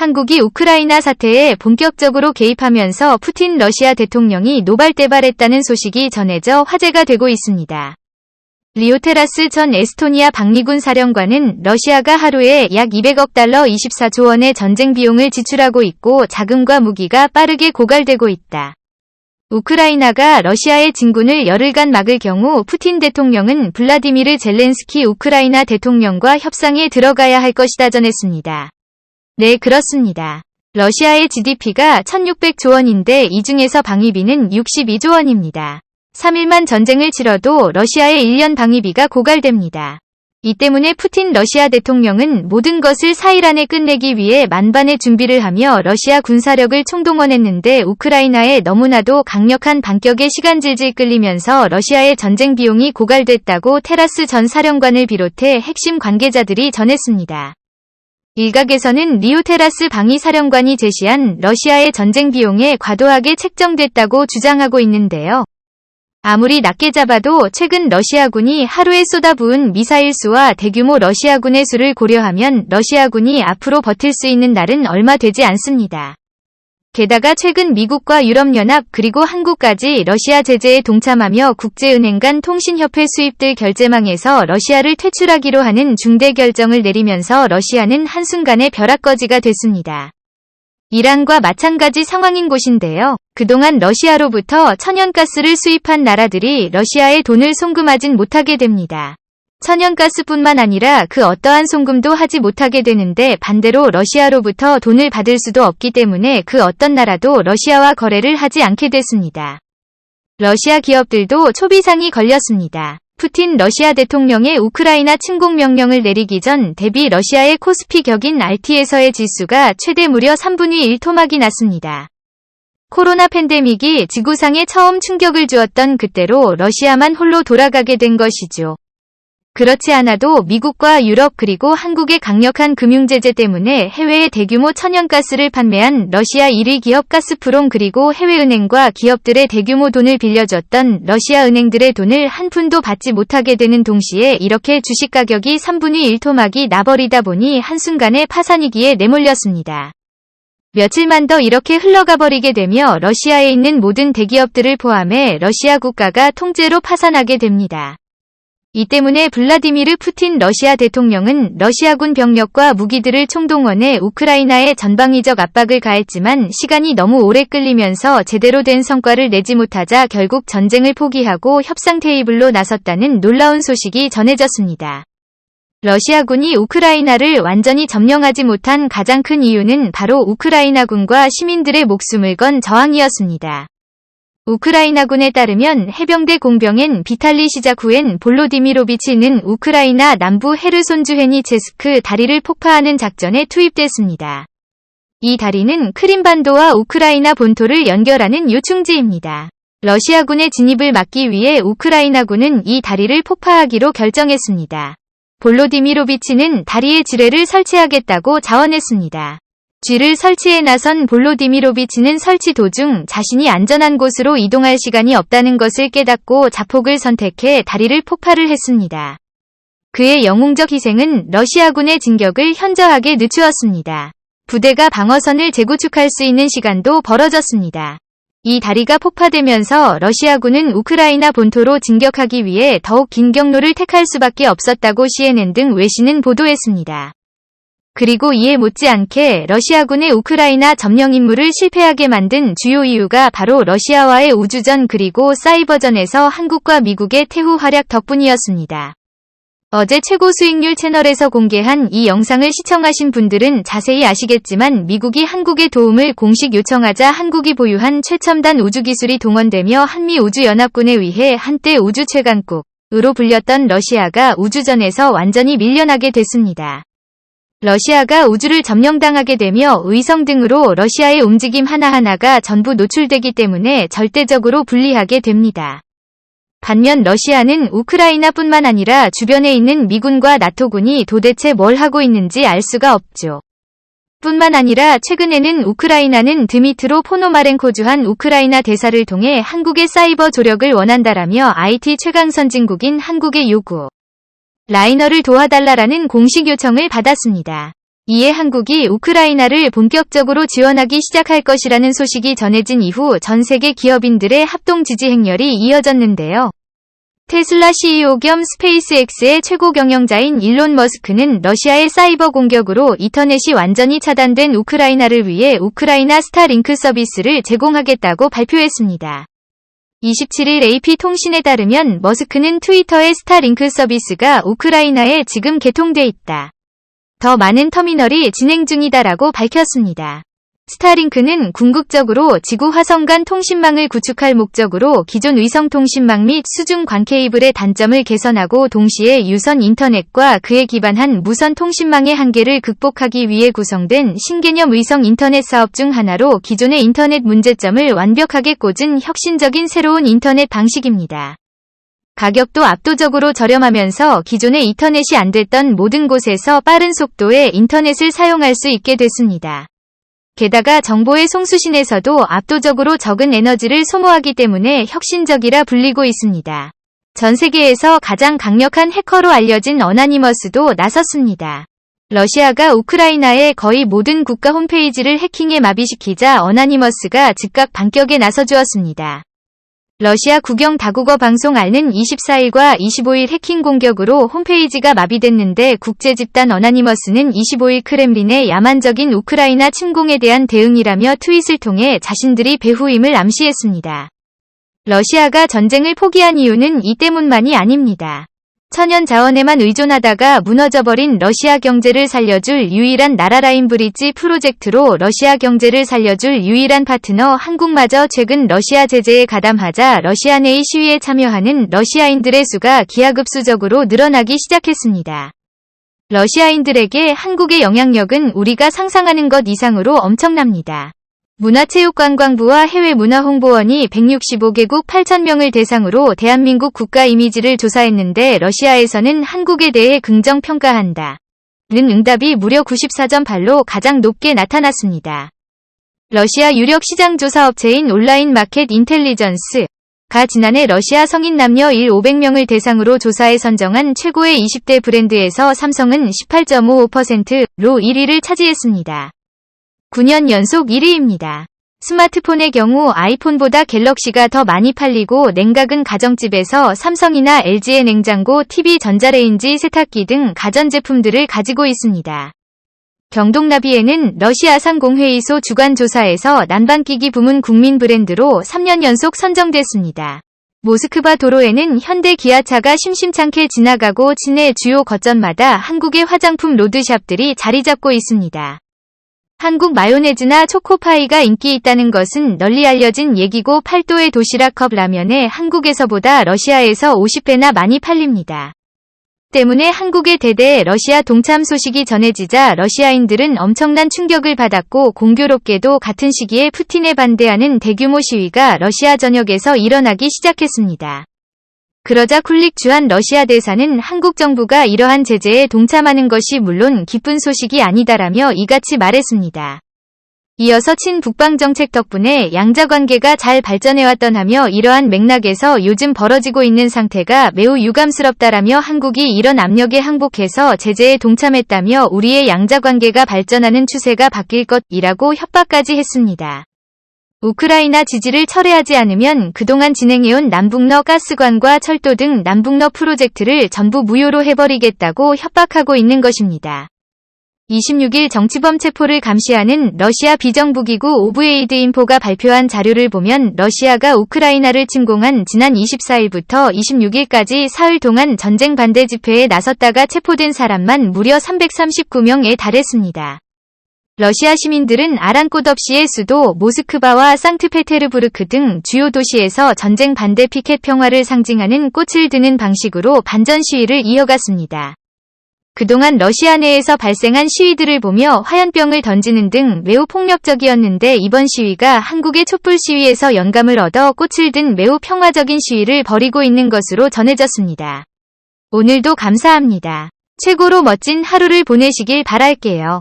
한국이 우크라이나 사태에 본격적으로 개입하면서 푸틴 러시아 대통령이 노발대발했다는 소식이 전해져 화제가 되고 있습니다. 리오테라스 전 에스토니아 방위군 사령관은 러시아가 하루에 약 200억 달러 24조 원의 전쟁 비용을 지출하고 있고 자금과 무기가 빠르게 고갈되고 있다. 우크라이나가 러시아의 진군을 열흘간 막을 경우 푸틴 대통령은 블라디미르 젤렌스키 우크라이나 대통령과 협상에 들어가야 할 것이다 전했습니다. 네, 그렇습니다. 러시아의 GDP가 1600조 원인데 이 중에서 방위비는 62조 원입니다. 3일만 전쟁을 치러도 러시아의 1년 방위비가 고갈됩니다. 이 때문에 푸틴 러시아 대통령은 모든 것을 4일 안에 끝내기 위해 만반의 준비를 하며 러시아 군사력을 총동원했는데 우크라이나에 너무나도 강력한 반격에 시간 질질 끌리면서 러시아의 전쟁 비용이 고갈됐다고 테라스 전 사령관을 비롯해 핵심 관계자들이 전했습니다. 일각에서는 리오테라스 방위사령관이 제시한 러시아의 전쟁 비용에 과도하게 책정됐다고 주장하고 있는데요. 아무리 낮게 잡아도 최근 러시아군이 하루에 쏟아부은 미사일 수와 대규모 러시아군의 수를 고려하면 러시아군이 앞으로 버틸 수 있는 날은 얼마 되지 않습니다. 게다가 최근 미국과 유럽연합 그리고 한국까지 러시아 제재에 동참하며 국제은행 간 통신협회 수입들 결제망에서 러시아를 퇴출하기로 하는 중대 결정을 내리면서 러시아는 한순간에 벼락거지가 됐습니다. 이란과 마찬가지 상황인 곳인데요. 그동안 러시아로부터 천연가스를 수입한 나라들이 러시아에 돈을 송금하진 못하게 됩니다. 천연가스뿐만 아니라 그 어떠한 송금도 하지 못하게 되는데 반대로 러시아로부터 돈을 받을 수도 없기 때문에 그 어떤 나라도 러시아와 거래를 하지 않게 됐습니다. 러시아 기업들도 초비상이 걸렸습니다. 푸틴 러시아 대통령의 우크라이나 침공 명령을 내리기 전 대비 러시아의 코스피 격인 RT에서의 지수가 최대 무려 3분의 1 토막이 났습니다. 코로나 팬데믹이 지구상에 처음 충격을 주었던 그때로 러시아만 홀로 돌아가게 된 것이죠. 그렇지 않아도 미국과 유럽 그리고 한국의 강력한 금융제재 때문에 해외에 대규모 천연가스를 판매한 러시아 1위 기업 가스프롬 그리고 해외은행과 기업들의 대규모 돈을 빌려줬던 러시아 은행들의 돈을 한 푼도 받지 못하게 되는 동시에 이렇게 주식 가격이 3분의 1 토막이 나버리다 보니 한순간에 파산위기에 내몰렸습니다. 며칠만 더 이렇게 흘러가 버리게 되며 러시아에 있는 모든 대기업들을 포함해 러시아 국가가 통째로 파산하게 됩니다. 이 때문에 블라디미르 푸틴 러시아 대통령은 러시아군 병력과 무기들을 총동원해 우크라이나에 전방위적 압박을 가했지만 시간이 너무 오래 끌리면서 제대로 된 성과를 내지 못하자 결국 전쟁을 포기하고 협상 테이블로 나섰다는 놀라운 소식이 전해졌습니다. 러시아군이 우크라이나를 완전히 점령하지 못한 가장 큰 이유는 바로 우크라이나군과 시민들의 목숨을 건 저항이었습니다. 우크라이나군에 따르면 해병대 공병인 비탈리 시자쿠엔 볼로디미로비치는 우크라이나 남부 헤르손 주헤니체스크 다리를 폭파하는 작전에 투입됐습니다. 이 다리는 크림반도와 우크라이나 본토를 연결하는 요충지입니다. 러시아군의 진입을 막기 위해 우크라이나군은 이 다리를 폭파하기로 결정했습니다. 볼로디미로비치는 다리에 지뢰를 설치하겠다고 자원했습니다. 쥐를 설치해 나선 볼로디미로비치는 설치 도중 자신이 안전한 곳으로 이동할 시간이 없다는 것을 깨닫고 자폭을 선택해 다리를 폭파를 했습니다. 그의 영웅적 희생은 러시아군의 진격을 현저하게 늦추었습니다. 부대가 방어선을 재구축할 수 있는 시간도 벌어졌습니다. 이 다리가 폭파되면서 러시아군은 우크라이나 본토로 진격하기 위해 더욱 긴 경로를 택할 수밖에 없었다고 CNN 등 외신은 보도했습니다. 그리고 이에 못지않게 러시아군의 우크라이나 점령 임무를 실패하게 만든 주요 이유가 바로 러시아와의 우주전 그리고 사이버전에서 한국과 미국의 태후 활약 덕분이었습니다. 어제 최고 수익률 채널에서 공개한 이 영상을 시청하신 분들은 자세히 아시겠지만 미국이 한국의 도움을 공식 요청하자 한국이 보유한 최첨단 우주기술이 동원되며 한미우주연합군에 의해 한때 우주 최강국으로 불렸던 러시아가 우주전에서 완전히 밀려나게 됐습니다. 러시아가 우주를 점령당하게 되며 의성 등으로 러시아의 움직임 하나하나가 전부 노출되기 때문에 절대적으로 불리하게 됩니다. 반면 러시아는 우크라이나뿐만 아니라 주변에 있는 미군과 나토군이 도대체 뭘 하고 있는지 알 수가 없죠. 뿐만 아니라 최근에는 우크라이나는 드미트로 포노마렌코 주한 우크라이나 대사를 통해 한국의 사이버 조력을 원한다라며 IT 최강 선진국인 한국의 요구 라이너를 도와달라라는 공식 요청을 받았습니다. 이에 한국이 우크라이나를 본격적으로 지원하기 시작할 것이라는 소식이 전해진 이후 전 세계 기업인들의 합동 지지 행렬이 이어졌는데요. 테슬라 CEO 겸 스페이스X의 최고 경영자인 일론 머스크는 러시아의 사이버 공격으로 인터넷이 완전히 차단된 우크라이나를 위해 우크라이나 스타링크 서비스를 제공하겠다고 발표했습니다. 27일 AP통신에 따르면 머스크는 트위터의 스타링크 서비스가 우크라이나에 지금 개통돼 있다. 더 많은 터미널이 진행 중이다라고 밝혔습니다. 스타링크는 궁극적으로 지구 화성 간 통신망을 구축할 목적으로 기존 위성 통신망 및 수중 관 케이블의 단점을 개선하고 동시에 유선 인터넷과 그에 기반한 무선 통신망의 한계를 극복하기 위해 구성된 신개념 위성 인터넷 사업 중 하나로 기존의 인터넷 문제점을 완벽하게 꽂은 혁신적인 새로운 인터넷 방식입니다. 가격도 압도적으로 저렴하면서 기존의 인터넷이 안 됐던 모든 곳에서 빠른 속도의 인터넷을 사용할 수 있게 됐습니다. 게다가 정보의 송수신에서도 압도적으로 적은 에너지를 소모하기 때문에 혁신적이라 불리고 있습니다. 전 세계에서 가장 강력한 해커로 알려진 어나니머스도 나섰습니다. 러시아가 우크라이나의 거의 모든 국가 홈페이지를 해킹에 마비시키자 어나니머스가 즉각 반격에 나서주었습니다. 러시아 국영 다국어 방송 R는 24일과 25일 해킹 공격으로 홈페이지가 마비됐는데 국제 집단 어나니머스는 25일 크렘린의 야만적인 우크라이나 침공에 대한 대응이라며 트윗을 통해 자신들이 배후임을 암시했습니다. 러시아가 전쟁을 포기한 이유는 이 때문만이 아닙니다. 천연 자원에만 의존하다가 무너져버린 러시아 경제를 살려줄 유일한 나라라인 브릿지 프로젝트로 러시아 경제를 살려줄 유일한 파트너 한국마저 최근 러시아 제재에 가담하자 러시아 내의 시위에 참여하는 러시아인들의 수가 기하급수적으로 늘어나기 시작했습니다. 러시아인들에게 한국의 영향력은 우리가 상상하는 것 이상으로 엄청납니다. 문화체육관광부와 해외문화홍보원이 165개국 8,000명을 대상으로 대한민국 국가 이미지를 조사했는데 러시아에서는 한국에 대해 긍정평가한다. 는 응답이 무려 94.8로 가장 높게 나타났습니다. 러시아 유력 시장조사업체인 온라인 마켓 인텔리전스가 지난해 러시아 성인 남녀 1,500명을 대상으로 조사해 선정한 최고의 20대 브랜드에서 삼성은 18.55%로 1위를 차지했습니다. 9년 연속 1위입니다. 스마트폰의 경우 아이폰보다 갤럭시가 더 많이 팔리고 냉각은 가정집에서 삼성이나 LG의 냉장고, TV, 전자레인지, 세탁기 등 가전제품들을 가지고 있습니다. 경동나비에는 러시아상공회의소 주관조사에서 난방기기 부문 국민 브랜드로 3년 연속 선정됐습니다. 모스크바 도로에는 현대 기아차가 심심찮게 지나가고 시내 주요 거점마다 한국의 화장품 로드샵들이 자리 잡고 있습니다. 한국 마요네즈나 초코파이가 인기 있다는 것은 널리 알려진 얘기고 팔도의 도시락컵 라면에 한국에서보다 러시아에서 50배나 많이 팔립니다. 때문에 한국의 대대 러시아 동참 소식이 전해지자 러시아인들은 엄청난 충격을 받았고 공교롭게도 같은 시기에 푸틴에 반대하는 대규모 시위가 러시아 전역에서 일어나기 시작했습니다. 그러자 쿨릭 주한 러시아 대사는 한국 정부가 이러한 제재에 동참하는 것이 물론 기쁜 소식이 아니다라며 이같이 말했습니다. 이어서 친북방 정책 덕분에 양자관계가 잘 발전해왔던하며 이러한 맥락에서 요즘 벌어지고 있는 상태가 매우 유감스럽다라며 한국이 이런 압력에 항복해서 제재에 동참했다며 우리의 양자관계가 발전하는 추세가 바뀔 것이라고 협박까지 했습니다. 우크라이나 지지를 철회하지 않으면 그동안 진행해온 남북러 가스관과 철도 등 남북러 프로젝트를 전부 무효로 해버리겠다고 협박하고 있는 것입니다. 26일 정치범 체포를 감시하는 러시아 비정부기구 오브에이드인포가 발표한 자료를 보면 러시아가 우크라이나를 침공한 지난 24일부터 26일까지 사흘 동안 전쟁 반대 집회에 나섰다가 체포된 사람만 무려 339명에 달했습니다. 러시아 시민들은 아랑곳 없이의 수도 모스크바와 상트페테르부르크 등 주요 도시에서 전쟁 반대 피켓 평화를 상징하는 꽃을 드는 방식으로 반전 시위를 이어갔습니다. 그동안 러시아 내에서 발생한 시위들을 보며 화염병을 던지는 등 매우 폭력적이었는데 이번 시위가 한국의 촛불 시위에서 영감을 얻어 꽃을 든 매우 평화적인 시위를 벌이고 있는 것으로 전해졌습니다. 오늘도 감사합니다. 최고로 멋진 하루를 보내시길 바랄게요.